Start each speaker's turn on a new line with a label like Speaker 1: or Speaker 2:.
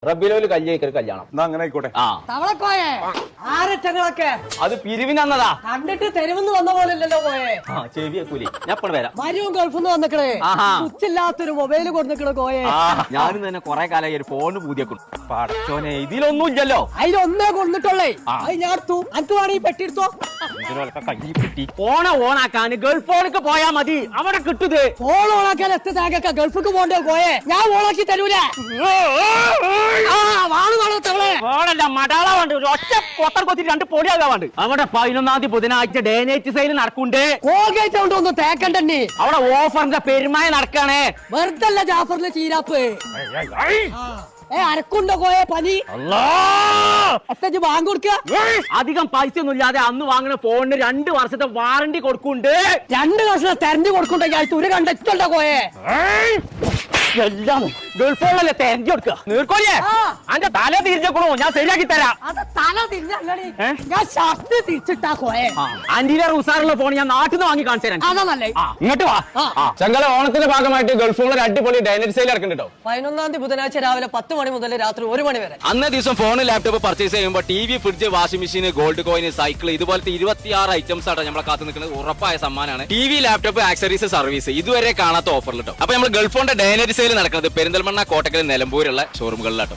Speaker 1: റബ്ബിലോല് കല്യാണിക്കൊരു കല്യാണം.
Speaker 2: എന്നാ അങ്ങനെ ആയിക്കോട്ടെ.
Speaker 1: ആ
Speaker 3: തവളക്കോയെ ആരറ്റങ്ങളൊക്കെ
Speaker 1: അത് പിരിവിനന്നതാ.
Speaker 3: കണ്ടിട്ട് തെരുവെന്ന് വന്ന പോലല്ലോ പോയെ.
Speaker 1: ആ ചെവിയെ കൂലി ഞാൻ ഇപ്പോൾ വരാം.
Speaker 3: മരിയും ഗൾഫിന്ന് വന്നിക്കണേ.
Speaker 1: ആഹാ.
Speaker 3: സ്വിച്ചില്ലാത്തൊരു മൊബൈല് കൊടുത്തിക്കണ കോയെ.
Speaker 1: ആ ഞാനും തന്നെ കൊറേ കാലമായി ഒരു ഫോണ് പുതിയക്കും. പടച്ചോനെ ഇതിലൊന്നും ഇല്ലല്ലോ.
Speaker 3: അതിലൊന്നേ കൊടുത്തിട്ടുള്ളേ.
Speaker 1: ആ.
Speaker 3: അത് ഞാൻ എടുത്തു. അനക്ക് വേണമെങ്കിൽ പെട്ടിയെടുത്തോ.
Speaker 1: ഇതിനൊക്കെ കയ്യിൽ കിട്ടി. ഫോണ് ഓണാക്കാൻ ഗൾഫ് ഫോണിക്ക് പോയാ മതി, അവിടെ കിട്ടുത്.
Speaker 3: ഫോൺ ഓണാക്കാൻ എത്ര തേങ്ങക്ക ഗൾഫിക്ക് പോണ്ടേ കോയെ. ഞാൻ ഓണാക്കി തരൂല. വാള് വേണോ തവളെ.
Speaker 1: ഫോണല്ല മടാള വേണ്ട, ഒറ്റ പൊത്തർ കൊത്തിട്ട് രണ്ട് പൊടിയാകാൻ വേണ്ട. അവിടെ 11-ാം തീയതി ബുധനാഴ്ച ഡേ നൈറ്റ് സെയിൽ നടക്കുന്നുണ്ട്.
Speaker 3: കോൾഗേറ്റ് കൊണ്ട് ഒന്ന് തേക്കണ്ടേ.
Speaker 1: അവിടെ ഓഫറിന്റെ പെരുമായ നടക്കാണേ.
Speaker 3: വെറുതല്ല ജാഫറിലെ ചീരാപ്പ്. അരക്കുണ്ടോ കോയെ പനി. എത്തച്ച് ബാങ്ക് കൊടുക്കുക.
Speaker 1: അധികം പൈസ ഒന്നും ഇല്ലാതെ അന്ന് വാങ്ങുന്ന ഫോണിന് 2 വർഷത്തെ വാറണ്ടി കൊടുക്കുന്നുണ്ട്.
Speaker 3: 2 വർഷം തെരഞ്ഞു കൊടുക്കണ്ട. ഞാൻ തുര കണ്ടിട്ടുണ്ടോ കോയെ.
Speaker 1: എല്ലാം ഗൾഫോളല്ലേ തെരഞ്ഞു കൊടുക്കുക. നീർക്കോലിയെ അന്റെ തല തിരിച്ചേക്കണോ, ഞാൻ ശരിയാക്കി തരാം.
Speaker 3: അത് തല തിരിഞ്ഞ ഞാൻ ഷർട്ട് തിരിച്ചിട്ടാ കോയെ.
Speaker 1: ആന്റിയിലെ ഉസാറുള്ള ഫോൺ ഞാൻ നാട്ടിൽ നിന്ന് വാങ്ങി കാണിച്ചു തരാം.
Speaker 3: അതാ നല്ലേ.
Speaker 1: ഇങ്ങോട്ട് വാ. ചങ്കല ഓണത്തിന്റെ ഭാഗമായിട്ട് ഗൾഫോള ഒരു അടിപൊളി ഡൈനറ്റ് സെയിൽ ഇറക്കുന്നുണ്ടോ.
Speaker 3: 11-ാം തീയതി ബുധനാഴ്ച രാവിലെ 10 മണി മുതൽ രാത്രി 1 മണി വരെ.
Speaker 4: അന്നേ ദിവസം ഫോൺ ലാപ്ടോപ്പ് പർച്ചേസ് ചെയ്യുമ്പോൾ TV, fridge, washing machine, gold coin, cycle ഇതുപോലത്തെ 26 ഐറ്റംസ് ആണ് നമ്മളെ കാത്തു നിൽക്കുന്നത്. ഉറപ്പായ സമ്മാനമാണ്. TV, ലാപ്ടോപ്പ്, ആക്സറീസ്, സർവീസ് ഇതുവരെ കാണാത്ത ഓഫറിൽ കേട്ടോ. അപ്പൊ നമ്മൾ ഗൾഫോണിന്റെ ഡൈനറ്റ് സെയിൽ നടക്കുന്നത് പെരിന്തൽമണ്ണ, കോട്ടക്കൽ, നിലമ്പൂരുള്ള ഷോറൂമുകളിലാട്ടോ.